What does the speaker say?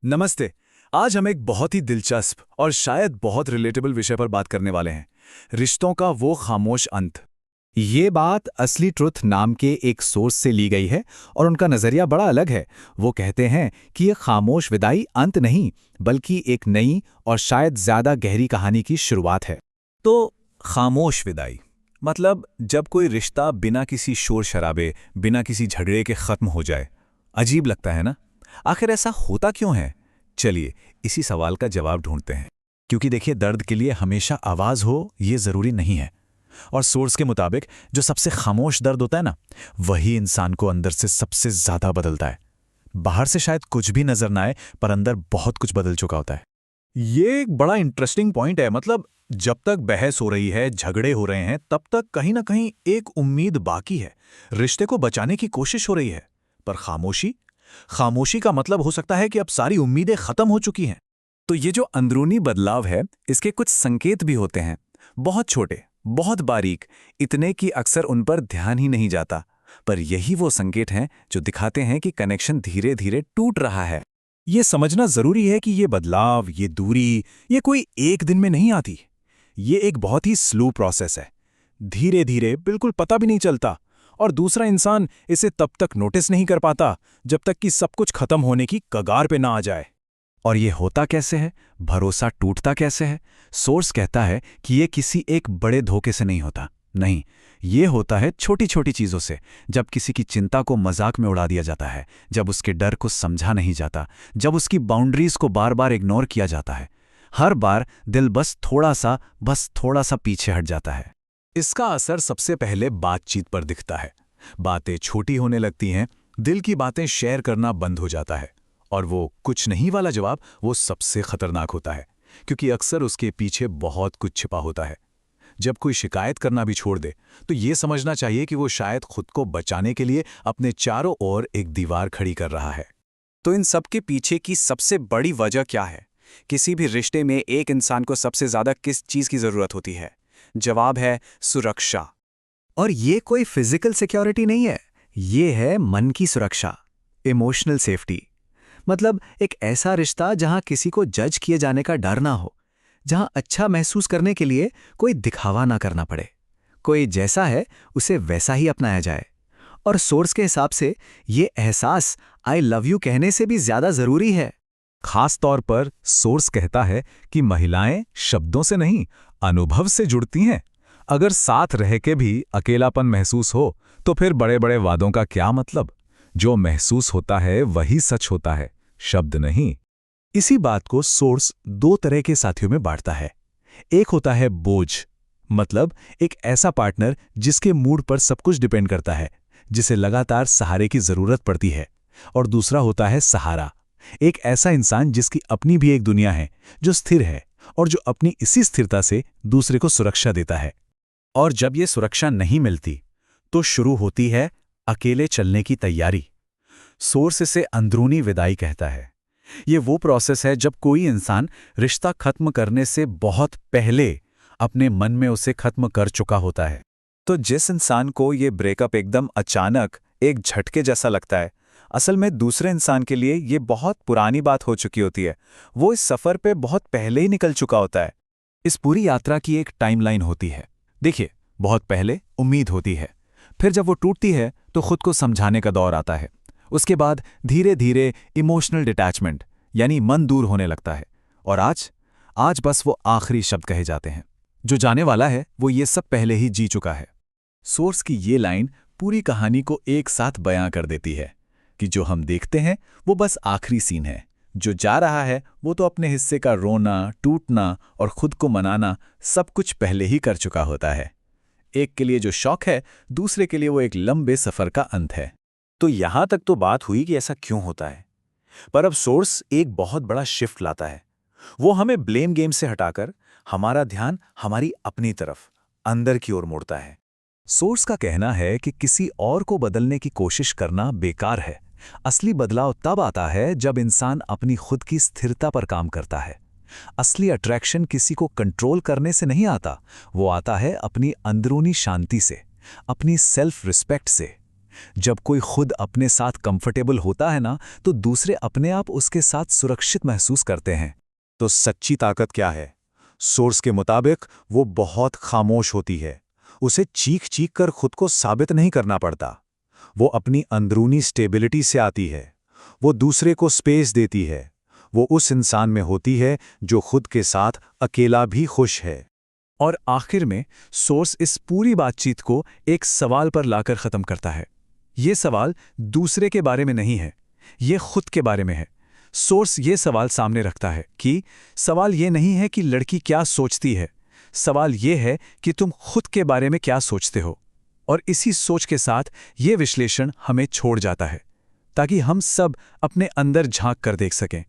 नमस्ते। आज हम एक बहुत ही दिलचस्प और शायद बहुत रिलेटेबल विषय पर बात करने वाले हैं। रिश्तों का वो खामोश अंत। ये बात असली ट्रुथ नाम के एक सोर्स से ली गई है और उनका नज़रिया बड़ा अलग है। वो कहते हैं कि ये खामोश विदाई अंत नहीं, बल्कि एक नई और शायद ज़्यादा गहरी कहानी की शुरुआत है। तो खामोश विदाई मतलब जब कोई रिश्ता बिना किसी शोर शराबे, बिना किसी झगड़े के खत्म हो जाए। अजीब लगता है ना? आखिर ऐसा होता क्यों है? चलिए इसी सवाल का जवाब ढूंढते हैं। क्योंकि देखिए, दर्द के लिए हमेशा आवाज हो ये जरूरी नहीं है। और सोर्स के मुताबिक जो सबसे खामोश दर्द होता है ना, वही इंसान को अंदर से सबसे ज्यादा बदलता है। बाहर से शायद कुछ भी नजर ना आए, पर अंदर बहुत कुछ बदल चुका होता है। ये एक बड़ा इंटरेस्टिंग पॉइंट है। मतलब जब तक बहस हो रही है, झगड़े हो रहे हैं, तब तक कहीं ना कहीं एक उम्मीद बाकी है। रिश्ते को बचाने की कोशिश हो रही है। पर खामोशी, खामोशी का मतलब हो सकता है कि अब सारी उम्मीदें खत्म हो चुकी हैं। तो ये जो अंदरूनी बदलाव है, इसके कुछ संकेत भी होते हैं। बहुत छोटे, बहुत बारीक, इतने कि अक्सर उन पर ध्यान ही नहीं जाता। पर यही वो संकेत हैं जो दिखाते हैं कि कनेक्शन धीरे धीरे टूट रहा है। ये समझना जरूरी है कि ये बदलाव, ये दूरी, ये कोई एक दिन में नहीं आती। ये एक बहुत ही स्लो प्रोसेस है। धीरे धीरे, बिल्कुल पता भी नहीं चलता। और दूसरा इंसान इसे तब तक नोटिस नहीं कर पाता जब तक कि सब कुछ खत्म होने की कगार पे ना आ जाए। और ये होता कैसे है? भरोसा टूटता कैसे है? सोर्स कहता है कि ये किसी एक बड़े धोखे से नहीं होता। नहीं, ये होता है छोटी छोटी चीजों से। जब किसी की चिंता को मजाक में उड़ा दिया जाता है, जब उसके डर को समझा नहीं जाता, जब उसकी बाउंड्रीज को बार बार इग्नोर किया जाता है। हर बार दिल बस थोड़ा सा पीछे हट जाता है। इसका असर सबसे पहले बातचीत पर दिखता है। बातें छोटी होने लगती हैं, दिल की बातें शेयर करना बंद हो जाता है। और वो कुछ नहीं वाला जवाब, वो सबसे खतरनाक होता है, क्योंकि अक्सर उसके पीछे बहुत कुछ छिपा होता है। जब कोई शिकायत करना भी छोड़ दे, तो ये समझना चाहिए कि वो शायद खुद को बचाने के लिए अपने चारों ओर एक दीवार खड़ी कर रहा है। तो इन सब के पीछे की सबसे बड़ी वजह क्या है? किसी भी रिश्ते में एक इंसान को सबसे ज्यादा किस चीज की जरूरत होती है? जवाब है सुरक्षा। और ये कोई फिजिकल सिक्योरिटी नहीं है, ये है मन की सुरक्षा, इमोशनल सेफ्टी। मतलब एक ऐसा रिश्ता जहां किसी को जज किए जाने का डर ना हो, जहां अच्छा महसूस करने के लिए कोई दिखावा ना करना पड़े, कोई जैसा है उसे वैसा ही अपनाया जाए। और सोर्स के हिसाब से ये एहसास आई लव यू कहने से भी ज्यादा जरूरी है। खास तौर पर सोर्स कहता है कि महिलाएं शब्दों से नहीं, अनुभव से जुड़ती हैं। अगर साथ रह के भी अकेलापन महसूस हो, तो फिर बड़े बड़े वादों का क्या मतलब? जो महसूस होता है वही सच होता है, शब्द नहीं। इसी बात को सोर्स दो तरह के साथियों में बांटता है। एक होता है बोझ, मतलब एक ऐसा पार्टनर जिसके मूड पर सब कुछ डिपेंड करता है, जिसे लगातार सहारे की जरूरत पड़ती है। और दूसरा होता है सहारा, एक ऐसा इंसान जिसकी अपनी भी एक दुनिया है, जो स्थिर है और जो अपनी इसी स्थिरता से दूसरे को सुरक्षा देता है। और जब ये सुरक्षा नहीं मिलती, तो शुरू होती है अकेले चलने की तैयारी। सोर्स इसे अंदरूनी विदाई कहता है। ये वो प्रोसेस है जब कोई इंसान रिश्ता खत्म करने से बहुत पहले अपने मन में उसे खत्म कर चुका होता है। तो जिस इंसान को ये ब्रेकअप एकदम अचानक, एक झटके जैसा लगता है, असल में दूसरे इंसान के लिए ये बहुत पुरानी बात हो चुकी होती है। वो इस सफर पे बहुत पहले ही निकल चुका होता है। इस पूरी यात्रा की एक टाइमलाइन होती है। देखिए, बहुत पहले उम्मीद होती है, फिर जब वो टूटती है तो खुद को समझाने का दौर आता है। उसके बाद धीरे धीरे इमोशनल डिटैचमेंट, यानी मन दूर होने लगता है। और आज बस वो आखिरी शब्द कहे जाते हैं। जो जाने वाला है वो ये सब पहले ही जी चुका है। सोर्स की ये लाइन पूरी कहानी को एक साथ बयां कर देती है कि जो हम देखते हैं वो बस आखिरी सीन है। जो जा रहा है वो तो अपने हिस्से का रोना, टूटना और खुद को मनाना सब कुछ पहले ही कर चुका होता है। एक के लिए जो शौक है, दूसरे के लिए वो एक लंबे सफर का अंत है। तो यहां तक तो बात हुई कि ऐसा क्यों होता है। पर अब सोर्स एक बहुत बड़ा शिफ्ट लाता है। वो हमें ब्लेम गेम से हटाकर हमारा ध्यान हमारी अपनी तरफ, अंदर की ओर मोड़ता है। सोर्स का कहना है कि किसी और को बदलने की कोशिश करना बेकार है। असली बदलाव तब आता है जब इंसान अपनी खुद की स्थिरता पर काम करता है। असली अट्रैक्शन किसी को कंट्रोल करने से नहीं आता, वो आता है अपनी अंदरूनी शांति से, अपनी सेल्फ रिस्पेक्ट से। जब कोई खुद अपने साथ कंफर्टेबल होता है ना, तो दूसरे अपने आप उसके साथ सुरक्षित महसूस करते हैं। तो सच्ची ताकत क्या है? सोर्स के मुताबिक वो बहुत खामोश होती है। उसे चीख चीख कर खुद को साबित नहीं करना पड़ता। वो अपनी अंदरूनी स्टेबिलिटी से आती है। वो दूसरे को स्पेस देती है। वो उस इंसान में होती है जो खुद के साथ अकेला भी खुश है। और आखिर में सोर्स इस पूरी बातचीत को एक सवाल पर लाकर ख़त्म करता है। ये सवाल दूसरे के बारे में नहीं है, ये खुद के बारे में है। सोर्स ये सवाल सामने रखता है कि सवाल ये नहीं है कि लड़की क्या सोचती है, सवाल ये है कि तुम खुद के बारे में क्या सोचते हो। और इसी सोच के साथ ये विश्लेषण हमें छोड़ जाता है, ताकि हम सब अपने अंदर झांक कर देख सकें।